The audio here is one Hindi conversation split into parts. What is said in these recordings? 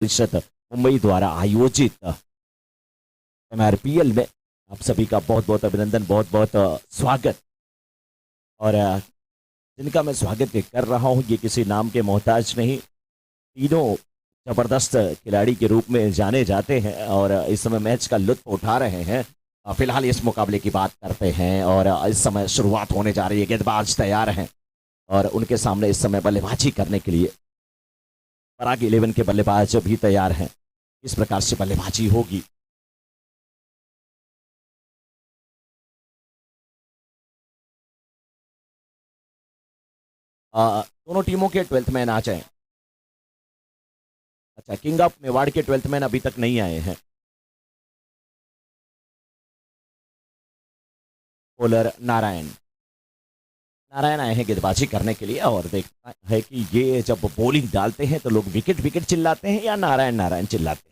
परिषद मुंबई द्वारा आयोजित MRPL में आप सभी का बहुत बहुत अभिनंदन, बहुत बहुत स्वागत। और जिनका मैं स्वागत कर रहा हूं, ये किसी नाम के मोहताज नहीं, तीनों जबरदस्त खिलाड़ी के रूप में जाने जाते हैं और इस समय मैच का लुत्फ उठा रहे हैं। फिलहाल इस मुकाबले की बात करते हैं और इस समय शुरुआत होने जा रही है। गेंदबाज तैयार हैं और उनके सामने इस समय बल्लेबाजी करने के लिए पराग 11 के बल्लेबाज भी तैयार हैं। इस प्रकार से बल्लेबाजी होगी। दोनों टीमों के 12th मैन आ जाएं। अच्छा, किंग ऑफ मेवाड़ के 12th मैन अभी तक नहीं आए हैं। बॉलर नारायण नारायण आए हैं गेंदबाजी करने के लिए और देखना है कि ये जब बॉलिंग डालते हैं तो लोग विकेट विकेट चिल्लाते हैं या नारायण नारायण चिल्लाते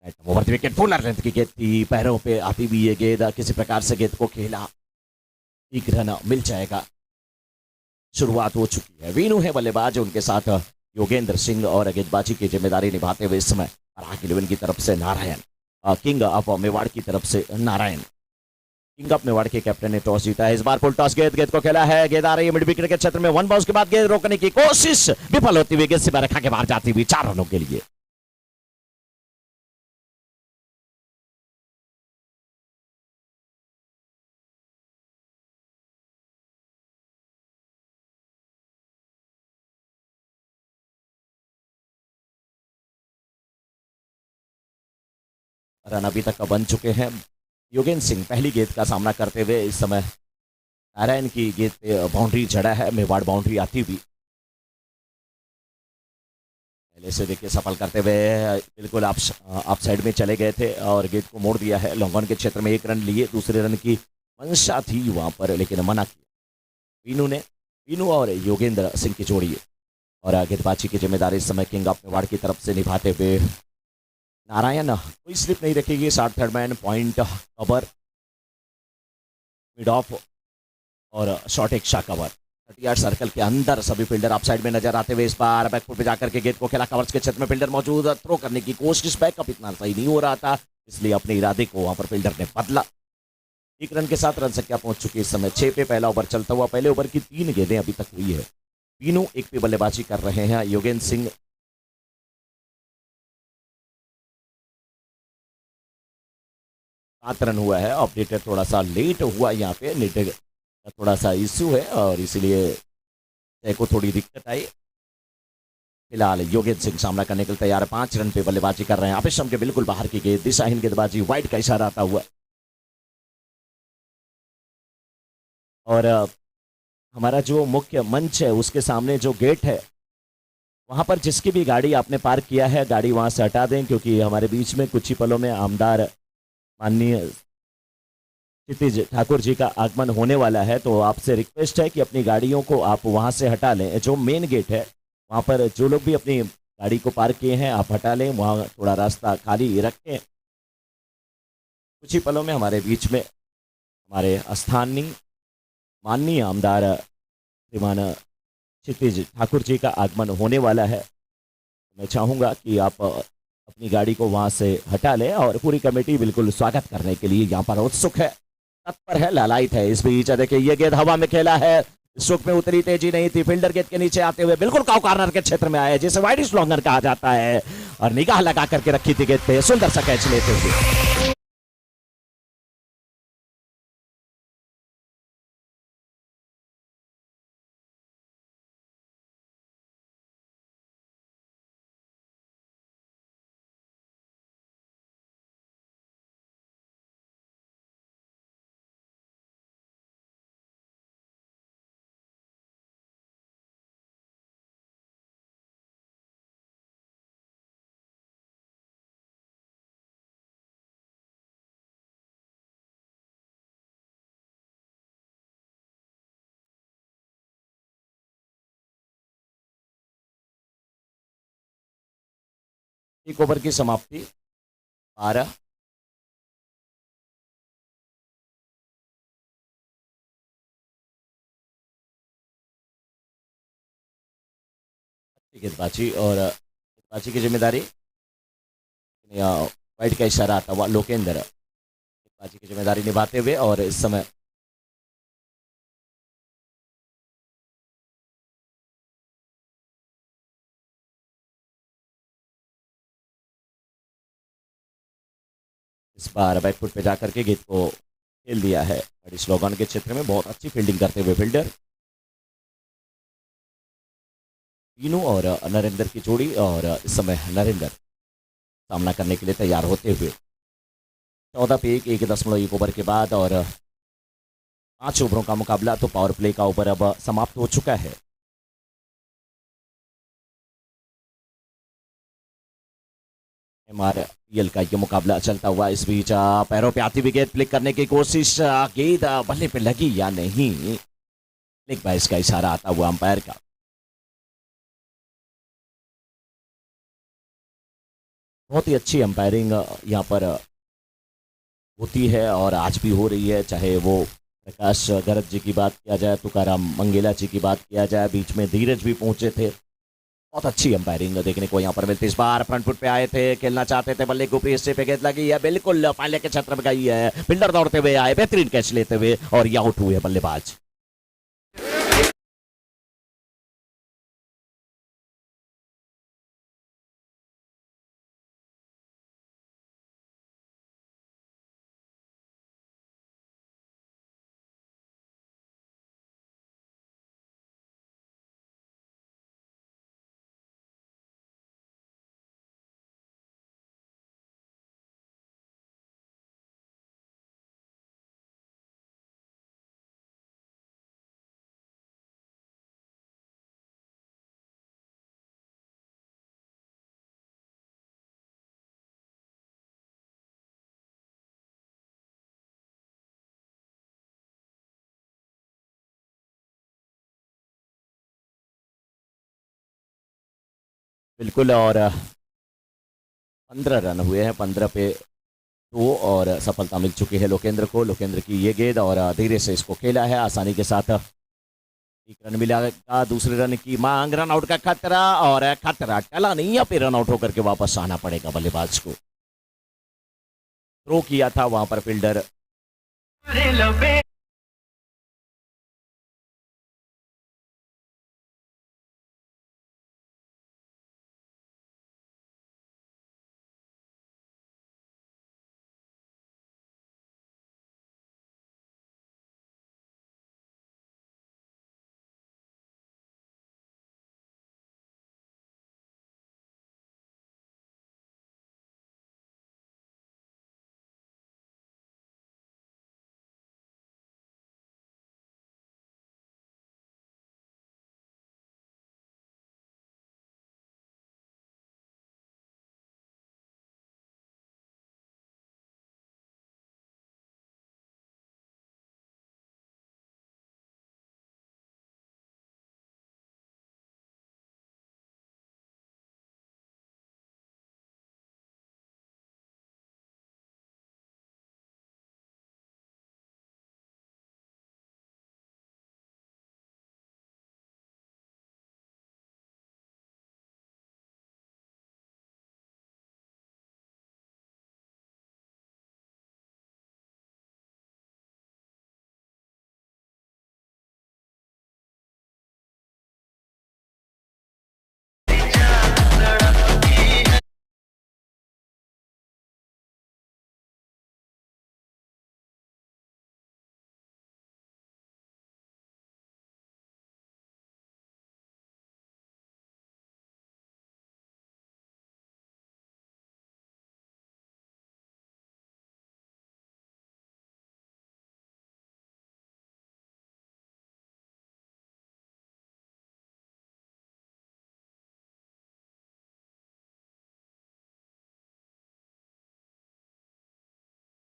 हैं। Over the wicket, Fuller length की गेंद थी, पैरों पे आती हुई ये गेंद, किसी प्रकार से गेंद को खेला, एक रन मिल जाएगा। शुरुआत हो चुकी है। वीनू है बल्लेबाज, उनके साथ योगेंद्र सिंह और गेंदबाजी की जिम्मेदारी निभाते हुए इस समय पराग 11 की तरफ से नारायण, किंग ऑफ मेवाड़ की तरफ से नारायण। किंग ऑफ मेवाड़ के कैप्टन ने टॉस जीता है। इस बार फुल टॉस, गेंद गेंद को खेला है, गेंद आ रही है मिड विकेट के क्षेत्र में। वन बाउंस के बाद गेंद रोकने की कोशिश विफल होती हुई, गेंद सीमा रेखा के बाहर जाती हुई 4 रनों के लिए। रन अभी तक बन चुके हैं। योगेंद्र सिंह पहली गेंद का सामना करते हुए इस समय नारायण की गेंद पे बाउंड्री जड़ा है, मेवाड़ बाउंड्री आती हुई। पहले से देखिए सफल करते हुए बिल्कुल आप साइड में चले गए थे और गेंद को मोड़ दिया है। लॉन्ग ऑन के क्षेत्र में 1 रन लिए, दूसरे रन की मंशा थी वहां पर लेकिन मना किया वीनू ने। वीनू और योगेंद्र सिंह की जोड़ी और गेंदबाजी की जिम्मेदारी इस समय किंग ऑफ मेवाड़ की तरफ से निभाते हुए नारायण। कोई स्लिप नहीं रखेगी, 60 third man, point cover, mid of और शॉर्ट एक शाह कवर। 30 सर्कल के अंदर सभी फील्डर ऑफ साइड में नजर आते हुए इस बार बैकफुट पे जाकर के गेंद को खेला। कवर्स के क्षेत्र में फील्डर मौजूद, थ्रो करने की कोशिश, बैकअप इतना सही नहीं हो रहा था, इसलिए अपने इरादे को वहां पर फील्डर ने बदला। 1 रन के साथ रन संख्या पहुंच चुकी है इस समय 6 पे। पहला ओवर चलता हुआ, पहले ओवर की 3 गेंदें अभी तक हुई है। तीनों एक पे बल्लेबाजी कर रहे हैं। योगेंद्र सिंह 7 रन हुआ है। अपडेटेड थोड़ा सा लेट हुआ, यहाँ पे नेट का थोड़ा सा इश्यू है और इसीलिए को थोड़ी दिक्कत आई। फिलहाल योगेंद्र सिंह सामना करने के लिए तैयार है। 5 रन पे बल्लेबाजी कर रहे हैं। आपेशम के बिल्कुल बाहर की गेंद, दिशाहीन गेंदबाजी, वाइड का इशारा आता हुआ। और हमारा जो मुख्य मंच है उसके सामने जो गेट है, वहां पर जिसकी भी गाड़ी आपने पार्क किया है, गाड़ी वहां से हटा दें, क्योंकि हमारे बीच में कुछ ही पलों में आमदार माननीय क्षितिज ठाकुर जी का आगमन होने वाला है। तो आपसे रिक्वेस्ट है कि अपनी गाड़ियों को आप वहां से हटा लें। जो मेन गेट है वहां पर जो लोग भी अपनी गाड़ी को पार्क किए हैं आप हटा लें, वहां थोड़ा रास्ता खाली रखें। कुछ ही पलों में हमारे बीच में हमारे स्थानीय माननीय आमदार श्रीमान क्षितिज ठाकुर जी का आगमन होने वाला है। मैं चाहूंगा कि आप अपनी गाड़ी को वहां से हटा लें और पूरी कमेटी बिल्कुल स्वागत करने के लिए यहाँ पर उत्सुक है, तत्पर है, लालायित है। इस बीच देखिए ये गेंद हवा में खेला है, स्ट्रोक में उतनी तेजी नहीं थी, फील्डर गेंद के नीचे आते हुए बिल्कुल काउ कॉर्नर के क्षेत्र में आया, जिसे वाइड लॉन्गर कहा जाता है, और निगाह लगा करके रखी थी गेंद पे, सुंदर सा कैच लेते हुए। एक ओवर की समाप्ति, 12। गेंदबाजी और गेंदबाजी की जिम्मेदारी वाइट का इशारा आता हुआ लोकेंद्र गेंदबाजी की जिम्मेदारी निभाते हुए, और इस समय इस बार बैकफुट पे जाकर के गेंद को खेल दिया है बड़ी स्लोगन के क्षेत्र में। बहुत अच्छी फील्डिंग करते हुए फील्डर तीनों और नरेंद्र की जोड़ी, और इस समय नरेंद्र सामना करने के लिए तैयार होते हुए 14 पे 1.1 ओवर के बाद, और 5 ओवरों का मुकाबला, तो पावर प्ले का ओवर अब समाप्त हो चुका है। एमआरपीएल का ये मुकाबला चलता हुआ, इस बीच पैरों पे आती हुई गेंद फ्लिक करने की कोशिश, गेंद बल्ले पे लगी या नहीं, फ्लिक बाय का इशारा आता हुआ अंपायर का। बहुत ही अच्छी अंपायरिंग यहाँ पर होती है और आज भी हो रही है, चाहे वो प्रकाश गरत जी की बात किया जाए, तुकाराम मंगेला जी की बात किया जाए, बीच में धीरज भी पहुंचे थे। बहुत अच्छी अंपायरिंग देखने को यहाँ पर मिलती। इस बार फ्रंट फुट पे आए थे, खेलना चाहते थे, बल्ले को हिस्से पे गेंद लगी है, बिल्कुल पाले के छत्र में गई है, फील्डर दौड़ते हुए आए, बेहतरीन कैच लेते हुए, और ये आउट हुए बल्लेबाज। बिल्कुल, और 15 रन हुए हैं, 15 पे 2, और सफलता मिल चुकी है लोकेंद्र को। लोकेंद्र की ये गेंद, और धीरे से इसको खेला है आसानी के साथ। एक रन मिलेगा, दूसरे रन की मांग, रन आउट का खतरा, और खतरा टला नहीं, या फिर रन आउट होकर के वापस आना पड़ेगा बल्लेबाज को। थ्रो किया था वहां पर fielder.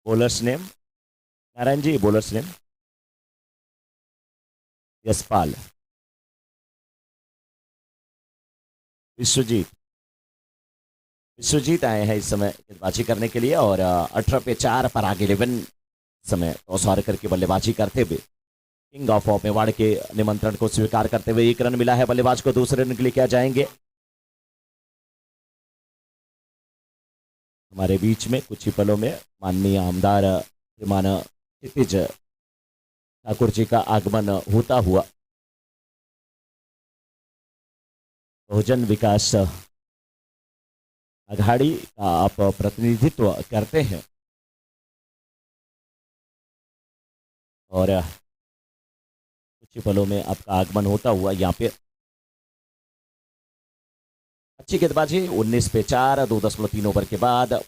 Bowlers name Narayan ji, bowlers name Yashpal, Vishwajeet. Vishwajeet आए हैं इस समय गेंदबाजी करने के लिए, और 18 पे 4 पर आगे 11 समय टॉस हार करके बल्लेबाजी करते हुए किंग ऑफ मेवाड़ के निमंत्रण को स्वीकार करते हुए 1 रन मिला है बल्लेबाज को। दूसरे रन के लिए क्या जाएंगे, हमारे बीच में कुछ ही पलों में माननीय आमदार श्रीमान क्षितिज ठाकुर जी का आगमन होता हुआ बहुजन विकास अघाड़ी का आप प्रतिनिधित्व करते हैं और कुछ ही पलों में आपका आगमन होता हुआ यहाँ पे अच्छी गेंदबाजी 19 पे 4 2.3 ओवर के बाद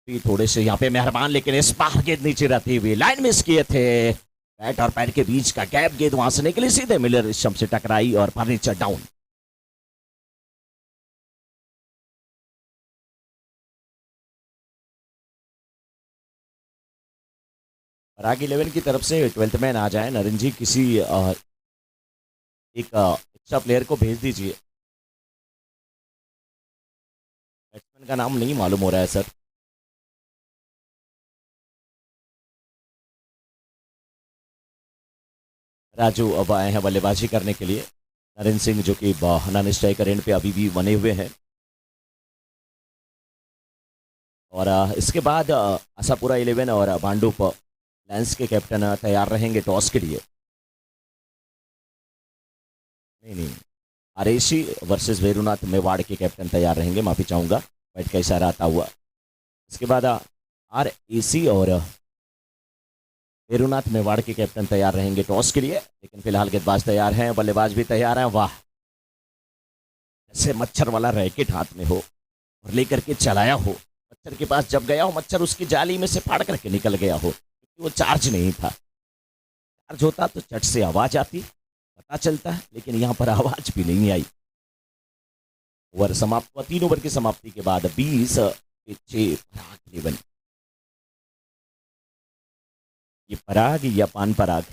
भी थोड़े से यहाँ पे मेहरबान, लेकिन इस बार गेंद नीचे रहती हुई लाइन मिस किए थे। बैट और पैर के बीच का गैप, गेंद वहां से निकली सीधे मिलर स्टंप से टकराई और फर्नीचर डाउन। पराग 11 की तरफ से 12th मैन आ जाए नरेंद्र जी, किसी एक एक्स्ट्रा प्लेयर को भेज दीजिए। बैट्समैन का नाम नहीं मालूम हो रहा है सर। राजू अब आए हैं बल्लेबाजी करने के लिए। नरेंद्र सिंह जो कि नॉन स्ट्राइकर एंड पे अभी भी बने हुए हैं। और इसके बाद आशापुरा 11 और भांडुप लायंस के कैप्टन तैयार रहेंगे टॉस के लिए। नहीं नहीं, आरेशी वर्सेस वेरुनाथ मेवाड़ के कैप्टन तैयार रहेंगे, माफी चाहूंगा, बैट का इशारा आता हुआ। इसके बाद आर ए सी और वेरुनाथ मेवाड़ के कैप्टन तैयार रहेंगे टॉस के लिए। लेकिन फिलहाल गेंदबाज तैयार हैं, बल्लेबाज भी तैयार हैं। वाह, जैसे मच्छर वाला रैकेट हाथ में हो और लेकर के चलाया हो, मच्छर के पास जब गया हो, मच्छर उसकी जाली में से फाड़ करके निकल गया हो, क्योंकि वो चार्ज नहीं था। चार्ज होता तो चट से आवाज आती, पता चलता है, लेकिन यहाँ पर आवाज भी नहीं आई। ओवर समाप्त हुआ। 3 ओवर की समाप्ति के बाद 20 पे 6 पराग 11। ये पराग या पान पराग?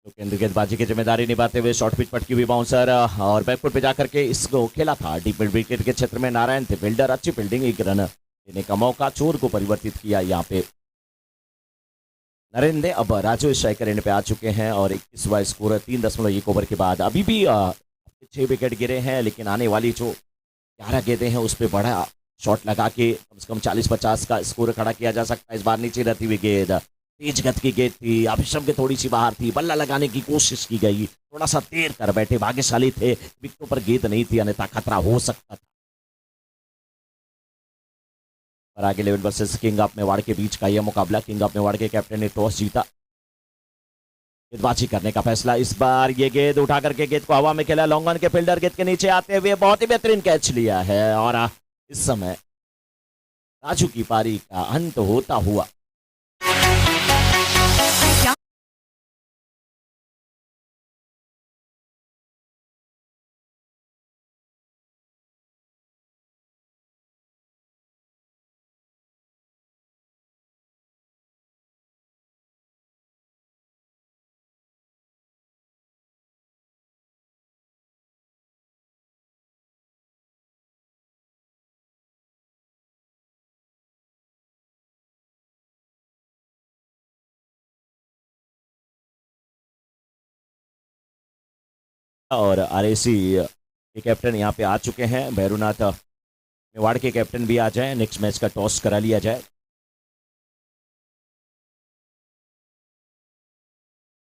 तो केंद्र गेंदबाजी की जिम्मेदारी निभाते हुए शॉर्ट पिच पटकी हुई बाउंसर और बैकफुट पे जाकर के इसको खेला था डीप मिड विकेट के क्षेत्र में। नारायण थे फील्डर, अच्छी फील्डिंग, एक रन देने का मौका, चोर को परिवर्तित किया यहाँ पे नरेंद्र ने। अब राजू स्ट्राइकर एंड पे आ चुके हैं और 21वां स्कोर 3.1 ओवर के बाद। अभी भी 6 विकेट गिरे हैं, लेकिन आने वाली जो 11 गेंदें हैं उस पर बड़ा शॉट लगा के कम से कम 40-50 का स्कोर खड़ा किया जा सकता है। इस बार नीचे रहती हुई गेंद, तेज गति की गेंद थी, अभिषम के थोड़ी सी बाहर थी, बल्ला लगाने की कोशिश की गई, थोड़ा सा देर कर बैठे, भाग्यशाली थे, विकेटों पर गेंद नहीं थी, अन्यथा खतरा हो सकता था। पराग 11 वर्सेस किंग ऑफ मेवाड़ के बीच का यह मुकाबला। किंग ऑफ मेवाड़ के कैप्टन ने टॉस जीता, गेंदबाजी करने का फैसला। इस बार ये गेंद उठा करके गेंद को हवा में खेला, लॉन्ग ऑन के फील्डर गेंद के नीचे आते हुए बहुत ही बेहतरीन कैच लिया है और इस समय राजू की पारी का अंत होता हुआ और आरएसी के कैप्टन यहाँ पे आ चुके हैं। भैरूनाथ मेवाड़ के कैप्टन भी आ जाए, नेक्स्ट मैच का टॉस करा लिया जाए।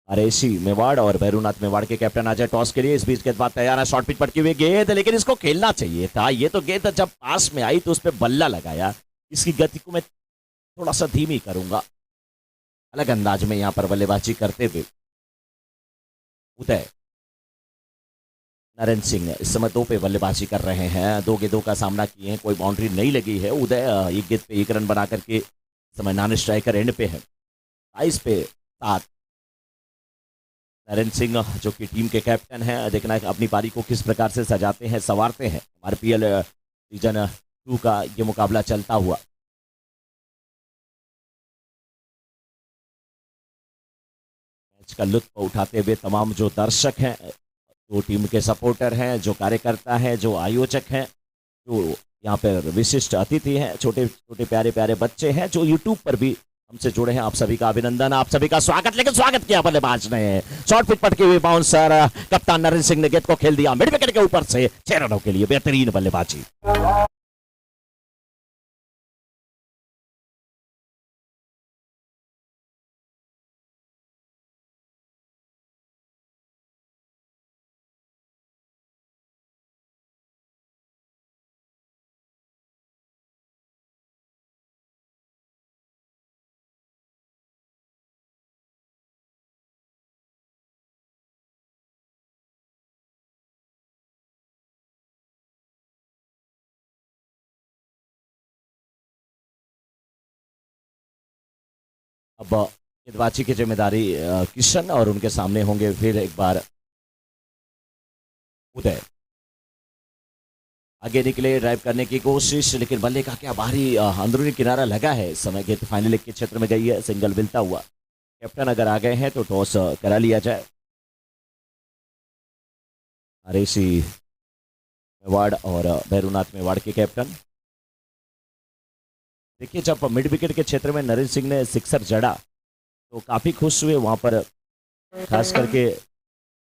आरएसी मेवाड़ और भैरूनाथ मेवाड़ के कैप्टन आ जाए टॉस के लिए। इस बीच गेंदबाज तैयार है, शॉर्ट पिच पटकी हुई गेंद, लेकिन इसको खेलना चाहिए था। ये तो गेंद जब पास में आई तो उस पर बल्ला लगाया। इसकी गति को मैं थोड़ा सा धीमी करूंगा। अलग अंदाज में यहाँ पर बल्लेबाजी करते हुए उदय नरेंद्र सिंह इस समय दो पे बल्लेबाजी कर रहे हैं। दो गेंदों का सामना किए हैं, कोई बाउंड्री नहीं लगी है। उदय एक गेंद पे एक रन बना करके इस समय नॉन स्ट्राइकर एंड पे है। 22 पे 7। नरेंद्र सिंह जो कि टीम के कैप्टन हैं, देखना है अपनी पारी को किस प्रकार से सजाते हैं, संवारते हैं। आरपीएल सीजन 2 का ये मुकाबला चलता हुआ। मैच का लुत्फ उठाते हुए तमाम जो दर्शक हैं, जो टीम के सपोर्टर हैं, जो कार्यकर्ता हैं, जो आयोजक हैं, जो यहाँ पर विशिष्ट अतिथि हैं, छोटे छोटे प्यारे प्यारे बच्चे हैं, जो यूट्यूब पर भी हमसे जुड़े हैं, आप सभी का अभिनंदन, आप सभी का स्वागत। लेकिन स्वागत किया बल्लेबाज ने, शॉर्ट पिच पटकी हुई बाउंसर, कप्तान नरेंद्र सिंह ने गेंद को खेल दिया मिड विकेट के ऊपर से 6 रनों के लिए। बेहतरीन बल्लेबाजी। अब गेंदबाजी की जिम्मेदारी किशन और उनके सामने होंगे फिर एक बार उदय। आगे निकले, ड्राइव करने की कोशिश, लेकिन बल्ले का क्या भारी अंदरूनी किनारा लगा है। इस समय गेंद फाइनल लेग के क्षेत्र में गई है, सिंगल मिलता हुआ। कैप्टन अगर आ गए हैं तो टॉस करा लिया जाए। आरएसी मेवाड़ और भैरूनाथ मेवाड़ के कैप्टन। देखिए, जब मिड विकेट के क्षेत्र में नरेंद्र सिंह ने सिक्सर जड़ा तो काफी खुश हुए वहां पर, खास करके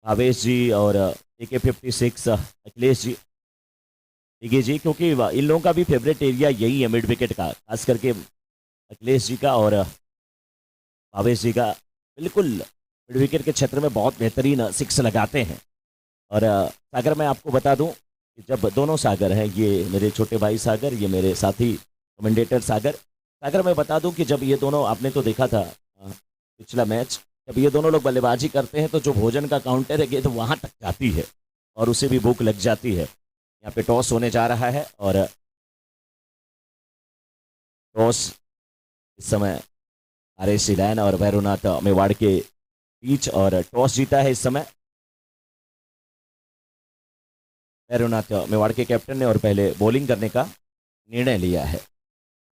भावेश जी और AK-56 अखिलेश जी, दिगे जी, क्योंकि इन लोगों का भी फेवरेट एरिया यही है मिड विकेट का, खास करके अखिलेश जी का और भावेश जी का। बिल्कुल मिड विकेट के क्षेत्र में बहुत बेहतरीन सिक्स लगाते हैं। और सागर, मैं आपको बता दूं कि जब दोनों सागर हैं, ये मेरे छोटे भाई सागर, ये मेरे साथी कमेंडेटर सागर। सागर, मैं बता दूं कि जब ये दोनों, आपने तो देखा था पिछला मैच, जब ये दोनों लोग बल्लेबाजी करते हैं तो जो भोजन का काउंटर है गेंद तो वहां तक जाती है और उसे भी भूख लग जाती है। यहाँ पे टॉस होने जा रहा है और टॉस इस समय आरएसी लाइन और भैरूनाथ मेवाड़ के बीच, और टॉस जीता है इस समय भैरूनाथ मेवाड़ के कैप्टन ने, और पहले बॉलिंग करने का निर्णय लिया है।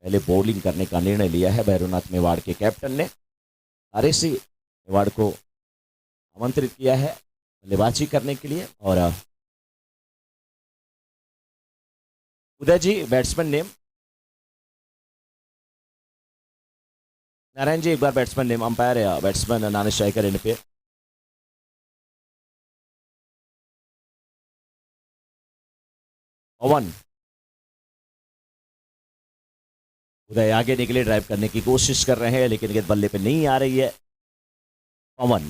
पहले बॉलिंग करने का निर्णय लिया है भैरूनाथ मेवाड़ के कैप्टन ने। आरएसी मेवाड़ को आमंत्रित किया है बल्लेबाजी करने के लिए। और उदय जी, बैट्समैन नेम। नारायण जी, एक बार बैट्समैन नेम। अंपायर या बैट्समैन नॉन स्ट्राइकर एंड पे। पवन। उदय आगे निकले, ड्राइव करने की कोशिश कर रहे हैं, लेकिन गेंद बल्ले पे नहीं आ रही है। पवन,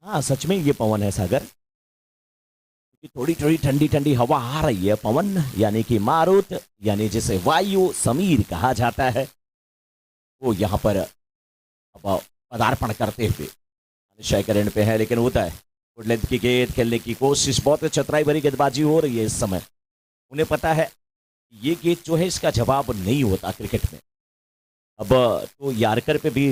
हाँ सच में ये पवन है सागर, क्योंकि थोड़ी थोड़ी ठंडी ठंडी हवा आ रही है। पवन यानी कि मारुत, यानी जिसे वायु समीर कहा जाता है, वो यहाँ पर अब पदार्पण करते हुए स्ट्राइकर एंड पे है। लेकिन होता है गुड लेंथ की गेंद खेलने की कोशिश, बहुत चतुराई भरी गेंदबाजी हो रही है इस समय। उन्हें पता है ये गेंद जो है इसका जवाब नहीं होता क्रिकेट में। अब तो यार्कर पे भी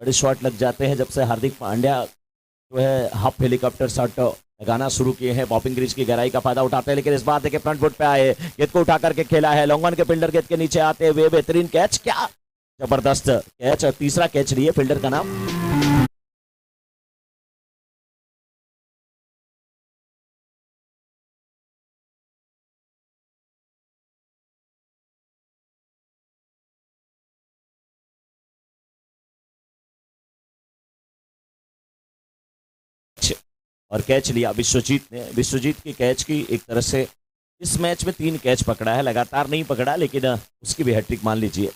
बड़े शॉट लग जाते हैं जब से हार्दिक पांड्या जो है हाफ हेलीकॉप्टर शॉट लगाना शुरू किए हैं। बॉपिंग क्रीज की गहराई का फायदा उठाते हैं, लेकिन इस बार देखिए फ्रंट फुट पे आए, गेंद को उठा करके खेला है लॉन्गन के फील्डर, गेंद के नीचे आते हुए बेहतरीन कैच, क्या जबरदस्त कैच, और तीसरा कैच लिए फील्डर का नाम। और कैच लिया विश्वजीत ने। विश्वजीत की कैच की एक तरह से इस मैच में 3 कैच पकड़ा है, लगातार नहीं पकड़ा लेकिन उसकी भी हैट्रिक मान लीजिए।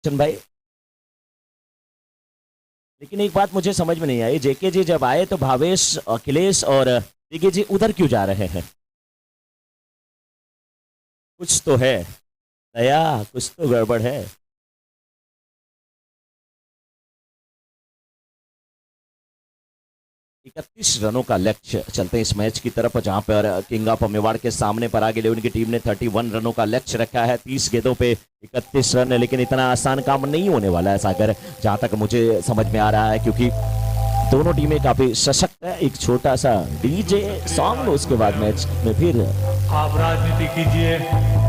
चंद भाई, लेकिन एक बात मुझे समझ में नहीं आई, जेके जी जब आए तो भावेश, अखिलेश और जेके जी उधर क्यों जा रहे हैं? कुछ तो है दया, कुछ तो गड़बड़ है। 31 रनों का लक्ष्य, चलते हैं इस मैच की तरफ जहां पर किंग ऑफ मेवाड़ के सामने पर आगे उनकी टीम ने 31 रनों का लक्ष्य रखा है। 30 गेंदों पे 31 रन, लेकिन इतना आसान काम नहीं होने वाला है सागर, जहां तक मुझे समझ में आ रहा है, क्योंकि दोनों टीमें काफी सशक्त है। एक छोटा सा डीजे सॉन्ग, उसके बाद मैच में फिर आप राजनीति कीजिए।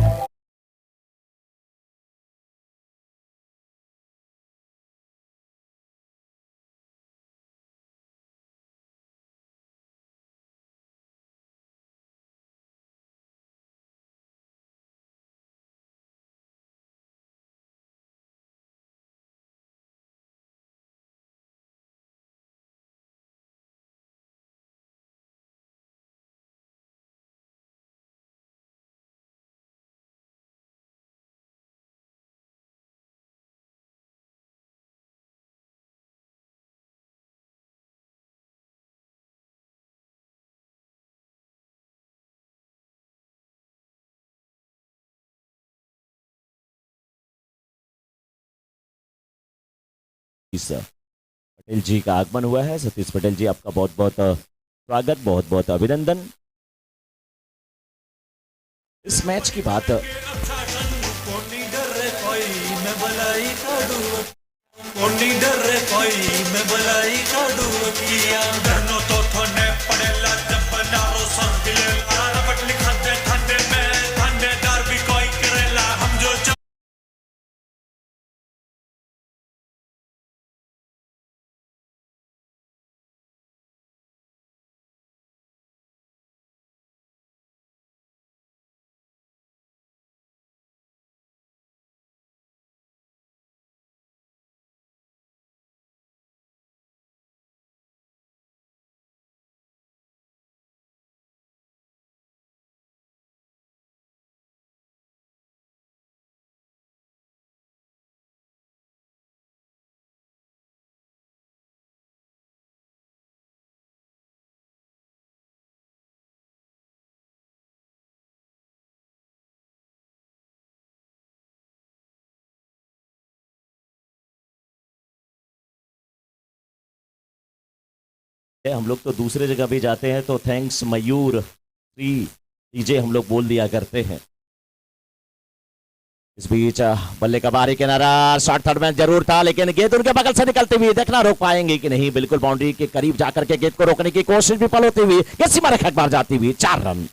पटेल जी का आगमन हुआ है। सतीश पटेल जी, आपका बहुत बहुत स्वागत, बहुत बहुत अभिनंदन। इस मैच की बात है, हम लोग तो दूसरे जगह भी जाते हैं तो थैंक्स मयूर श्री डीजे हम लोग बोल दिया करते हैं। इस बीच बल्ले का बारी किनारा, शॉर्ट थर्ड में जरूर था, लेकिन गेंद उनके बगल से निकलती हुई, देखना रोक पाएंगे कि नहीं। बिल्कुल बाउंड्री के करीब जाकर के गेंद को रोकने की कोशिश भी पल होती हुई, गेंद सीमा रेखा के बाहर जाती हुई, 4 रन।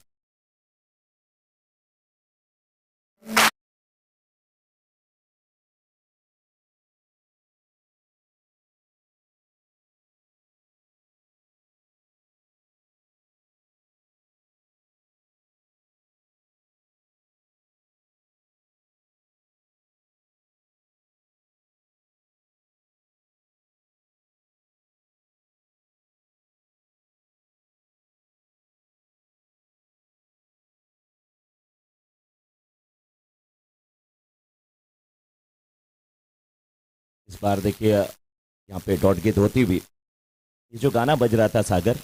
इस बार देखिए यहाँ पे डॉट गेंद होती हुई, ये जो गाना बज रहा था सागर,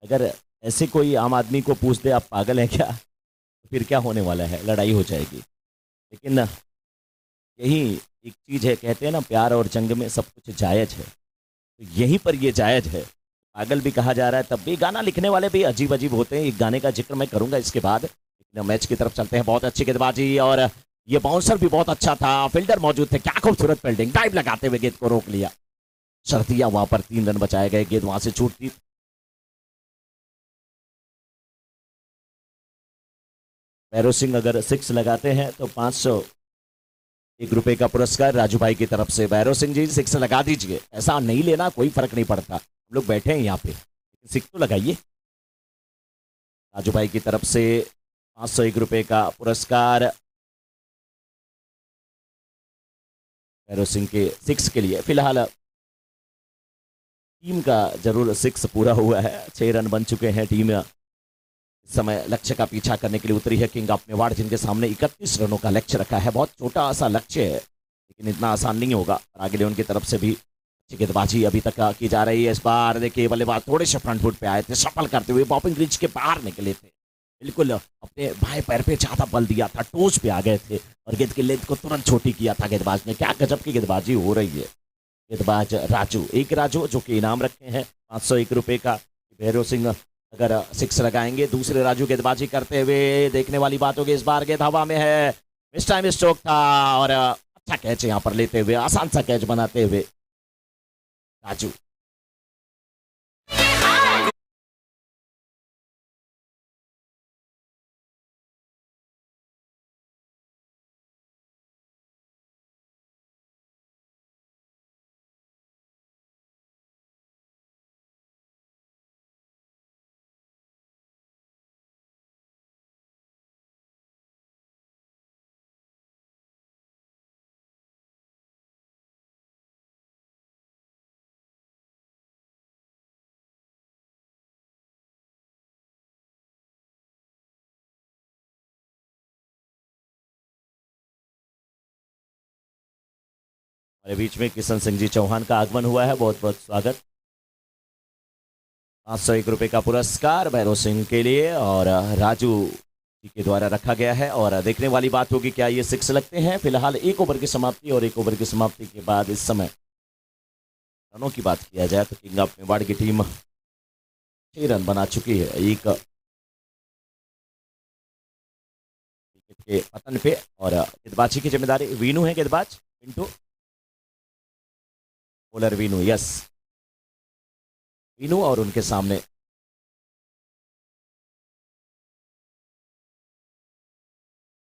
अगर ऐसे कोई आम आदमी को पूछ दे आप पागल हैं क्या, तो फिर क्या होने वाला है, लड़ाई हो जाएगी। लेकिन यही एक चीज है, कहते हैं ना प्यार और जंग में सब कुछ जायज है, तो यहीं पर ये जायज है। पागल भी कहा जा रहा है, तब भी गाना लिखने वाले भी अजीब अजीब होते हैं। एक गाने का जिक्र मैं करूंगा इसके बाद, लेकिन मैच की तरफ चलते हैं। बहुत अच्छी गेंदबाजी और ये बाउंसर भी बहुत अच्छा था, फील्डर मौजूद थे, क्या खूबसूरत फील्डिंग, डाइव लगाते हुए गेंद को रोक लिया, शर्तिया वहां पर 3 रन बचाए गए, गेंद वहां से छूटती। भैरव सिंह अगर 6 लगाते हैं तो 501 रुपए का पुरस्कार राजू भाई की तरफ से। भैरव सिंह जी 6 लगा दीजिए, ऐसा नहीं लेना, कोई फर्क नहीं पड़ता, हम लोग बैठे हैं यहाँ पे, 6 तो लगाइए। राजू भाई की तरफ से 501 रुपए का पुरस्कार भैरव सिंह के 6 के लिए। फिलहाल टीम का जरूर 6 पूरा हुआ है, 6 रन बन चुके हैं। टीम इस समय लक्ष्य का पीछा करने के लिए उतरी है। किंग ऑफ मेवाड़ जिनके सामने 31 रनों का लक्ष्य रखा है, बहुत छोटा सा लक्ष्य है, लेकिन इतना आसान नहीं होगा। आगे उनकी तरफ से भी अच्छी गेंदबाजी अभी तक की जा रही है। इस बार देखिए बल्लेबाज थोड़े से फ्रंट फुट पे आए थे, सफल करते हुए बॉपिंग रिच के बाहर निकले थे, बिल्कुल अपने बाएं पैर पे ज्यादा बल दिया था, टोच पे आ गए थे और गेंद की लेंथ को तुरंत छोटी किया था गेंदबाज ने। क्या गजब की गेंदबाजी हो रही है। गेंदबाज राजू, एक राजू जो कि इनाम रखे हैं 501 रुपए का। भैरव सिंह अगर 6 लगाएंगे, दूसरे राजू गेंदबाजी करते हुए, देखने वाली बात होगी। इस बार गेंद हवा में है, मिस टाइम स्ट्रोक था और अच्छा कैच यहाँ पर लेते हुए, आसान सा कैच बनाते हुए राजू। हमारे बीच में किशन सिंह जी चौहान का आगमन हुआ है, बहुत बहुत स्वागत। 501 रुपए का पुरस्कार भैरव सिंह के लिए और राजू जी के द्वारा रखा गया है। और देखने वाली बात होगी क्या ये 6 लगते हैं। फिलहाल 1 ओवर की समाप्ति और 1 ओवर की समाप्ति के बाद इस समय रनों की बात किया जाए तो किंग ऑफ मेवाड़ की टीम 6 रन बना चुकी है एक विकेट के पतन पे। और गेंदबाजी की जिम्मेदारी वीनू है, गेंदबाज पिंटू, बॉलर वीनू, यस वीनू, और उनके सामने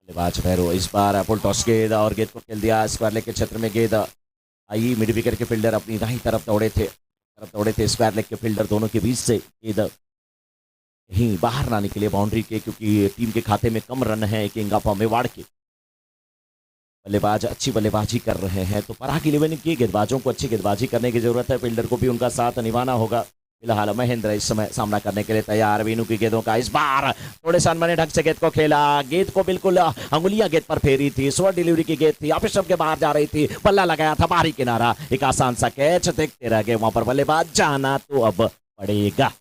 बल्लेबाज भैरव। इस बार फुल टॉस गेंद और गेंद को खेल दिया स्क्वायर लेग के क्षेत्र में। गेंद आई, मिड विकेट के फील्डर अपनी दाहिनी तरफ दौड़े थे स्क्वायर लेग के फील्डर, दोनों के बीच से गेंद कहीं बाहर ना निकले बाउंड्री के, क्योंकि टीम के खाते में कम रन है किंग ऑफ मेवाड़ के। बल्लेबाज अच्छी बल्लेबाजी कर रहे हैं, तो पराग 11 की गेंदबाजों को अच्छी गेंदबाजी करने की जरूरत है, फील्डर को भी उनका साथ निभाना होगा। फिलहाल महेंद्र इस समय सामना करने के लिए तैयार। वीनू की गेंदों का इस बार थोड़े से अनबने ढंग से गेंद को खेला, गेंद को बिल्कुल अंगुलियां गेंद पर फेरी थी, स्वर डिलीवरी की गेंद थी, ऑफ के बाहर जा रही थी, बल्ला लगाया था बाहरी किनारा, एक आसान सा कैच, देखते रह गए वहां पर बल्लेबाज, जाना तो अब पड़ेगा।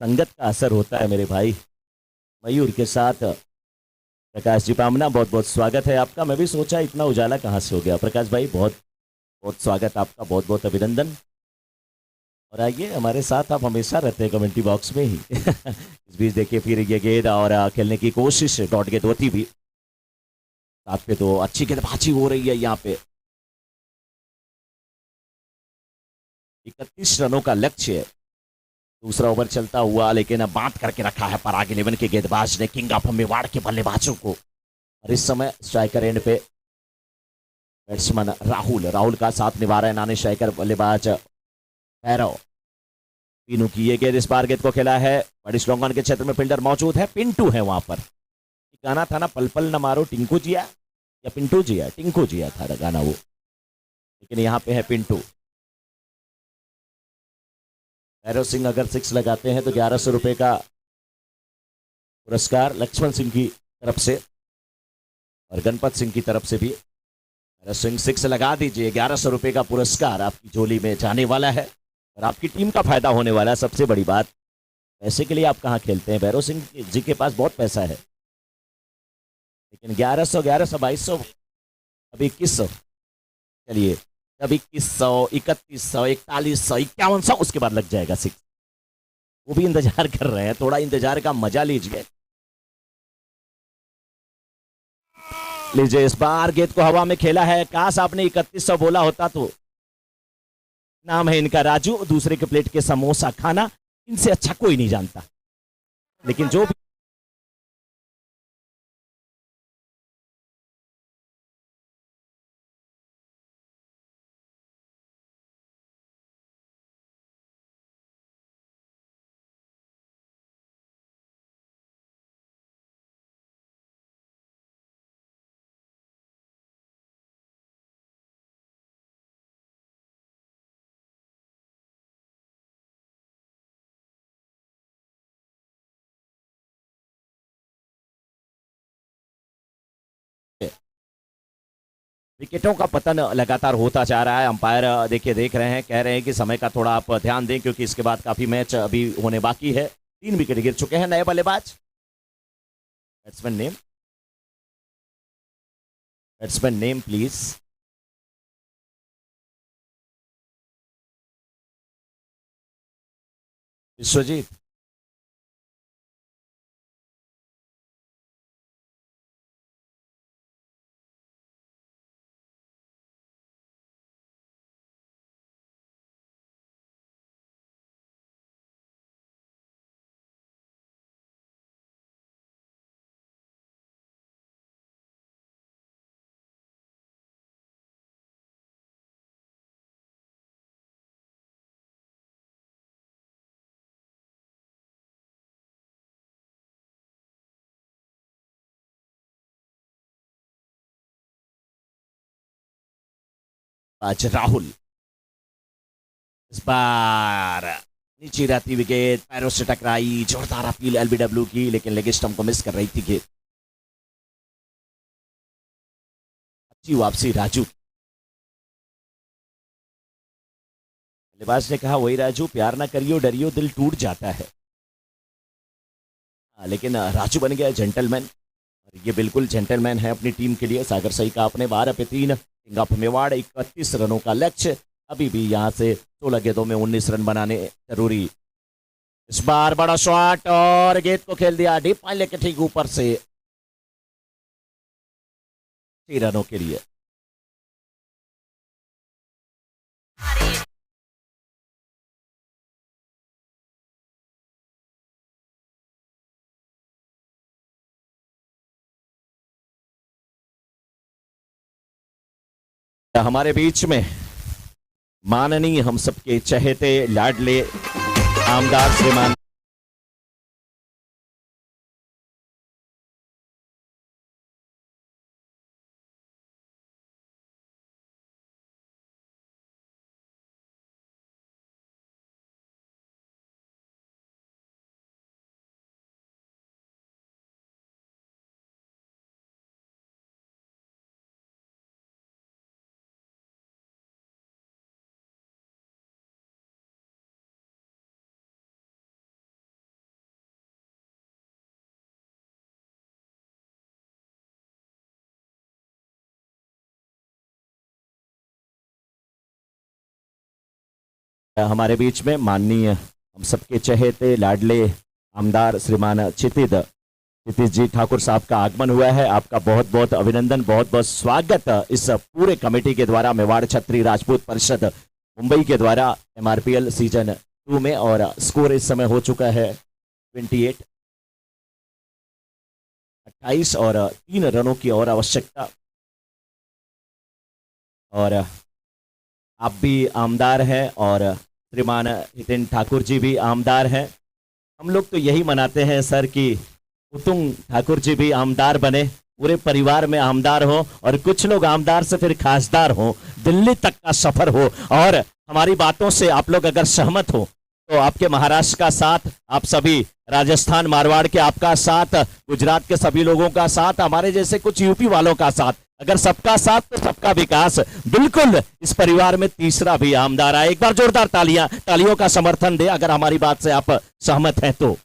संगत का असर होता है मेरे भाई। मयूर के साथ प्रकाश जी पामना, बहुत बहुत स्वागत है आपका। मैं भी सोचा इतना उजाला कहाँ से हो गया। प्रकाश भाई बहुत बहुत स्वागत आपका, बहुत बहुत अभिनंदन। और आइए, हमारे साथ आप हमेशा रहते हैं कमेंट्री बॉक्स में ही। इस बीच देखिए फिर ये गेंद और खेलने की कोशिश, डॉट गेंद होती भी, साथ पे तो अच्छी गेंदबाजी हो रही है यहाँ पे। 31 रनों का लक्ष्य है। दूसरा ओवर चलता हुआ, लेकिन अब बांध करके रखा है पराग 11 के गेंदबाज ने किंग ऑफ मेवाड़ के बल्लेबाजों को। और इस समय स्ट्राइकर एंड पे बैट्समैन राहुल राहुल का साथ निभा रहे नानी स्ट्राइकर बल्लेबाज भैरव। तीनों की ये गेंद, इस बार गेंद को खेला है बड़ी स्लॉन्ग ऑन के क्षेत्र में, फील्डर मौजूद है, पिंटू है वहां पर। गाना था ना, पल पल न मारो टिंकू जिया या पिंटू जिया, टिंकू जिया था गाना वो, लेकिन यहाँ पे है पिंटू। भैरव सिंह अगर 6 लगाते हैं तो 1100 रुपए का पुरस्कार लक्ष्मण सिंह की तरफ से और गणपत सिंह की तरफ से भी। भैरव सिंह 6 लगा दीजिए, 1100 रुपए का पुरस्कार आपकी झोली में जाने वाला है और आपकी टीम का फायदा होने वाला है। सबसे बड़ी बात, पैसे के लिए आप कहाँ खेलते हैं, भैरव सिंह जी के पास बहुत पैसा है, लेकिन 1100 2200 अभी 2100, चलिए अब 2100 3100 4100 5100 उसके बाद लग जाएगा 6। वो भी इंतजार कर रहे हैं, थोड़ा इंतजार का मजा लीजिए। लीजिए, इस बार गेंद को हवा में खेला है, काश आपने 3100 बोला होता तो। नाम है इनका राजू, दूसरे के प्लेट के समोसा खाना इनसे अच्छा कोई नहीं जानता, लेकिन जो भी विकेटों का पतन लगातार होता जा रहा है। अंपायर देखिए देख रहे हैं, कह रहे हैं कि समय का थोड़ा आप ध्यान दें क्योंकि इसके बाद काफी मैच अभी होने बाकी है। 3 विकेट गिर चुके हैं। नए बल्लेबाज, बैट्समैन नेम प्लीज। विश्वजीत, आज राहुल, इस बार नीचे रहती विकेट पैरों से टकराई, जोरदार अपील एलबीडब्ल्यू की, लेकिन लेग स्टंप को मिस कर रही थी गेंद। अच्छी वापसी राजू। बल्लेबाज ने कहा, वही राजू, प्यार ना करियो डरियो दिल टूट जाता है। लेकिन राजू बन गया जेंटलमैन और ये बिल्कुल जेंटलमैन है अपनी टीम के लिए। सागर सही का अपने 12 पे 3, किंग ऑफ मेवाड़ 31 रनों का लक्ष्य। अभी भी यहां से 16 गेंदों में 19 रन बनाने जरूरी। इस बार बड़ा शॉट और गेंद को खेल दिया डीप पाले के ठीक ऊपर से 6 रनों के लिए। हमारे बीच में माननीय हम सबके चहेते लाडले आमदार श्रीमान हमारे बीच में माननीय हम सबके चहेते लाडले आमदार श्रीमान चितिद क्षितिज जी ठाकुर साहब का आगमन हुआ है। आपका बहुत बहुत अभिनंदन, बहुत बहुत स्वागत इस पूरे कमेटी के द्वारा मेवाड़ छत्री राजपूत परिषद मुंबई के द्वारा MRPL सीजन 2 में। और स्कोर इस समय हो चुका है 28 और 3 रनों की और आवश्यकता। और आप भी आमदार हैं और श्रीमान हितेन ठाकुर जी भी आमदार हैं। हम लोग तो यही मनाते हैं सर कि उतुंग ठाकुर जी भी आमदार बने, पूरे परिवार में आमदार हो और कुछ लोग आमदार से फिर खासदार हो, दिल्ली तक का सफर हो। और हमारी बातों से आप लोग अगर सहमत हो तो आपके महाराष्ट्र का साथ, आप सभी राजस्थान मारवाड़ के आपका साथ, गुजरात के सभी लोगों का साथ, हमारे जैसे कुछ यूपी वालों का साथ, अगर सबका साथ तो सबका विकास। बिल्कुल इस परिवार में तीसरा भी आमदार आए। एक बार जोरदार तालियों का समर्थन दे अगर हमारी बात से आप सहमत हैं तो।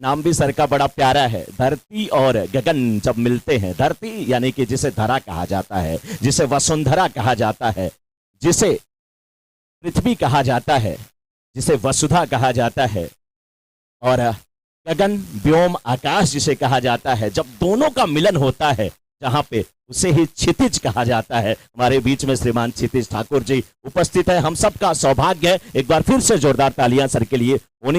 नाम भी सर का बड़ा प्यारा है, धरती और गगन जब मिलते हैं। धरती यानी कि जिसे धरा कहा जाता है, जिसे वसुंधरा कहा जाता है, जिसे पृथ्वी कहा जाता है, जिसे वसुधा कहा जाता है, और गगन व्योम आकाश जिसे कहा जाता है, जब दोनों का मिलन होता है जहां पे, उसे ही क्षितिज कहा जाता है। हमारे बीच में श्रीमान क्षितिज ठाकुर जी उपस्थित है। हम सबका सौभाग्य है। एक बार फिर से जोरदार तालियां सर के लिए होनी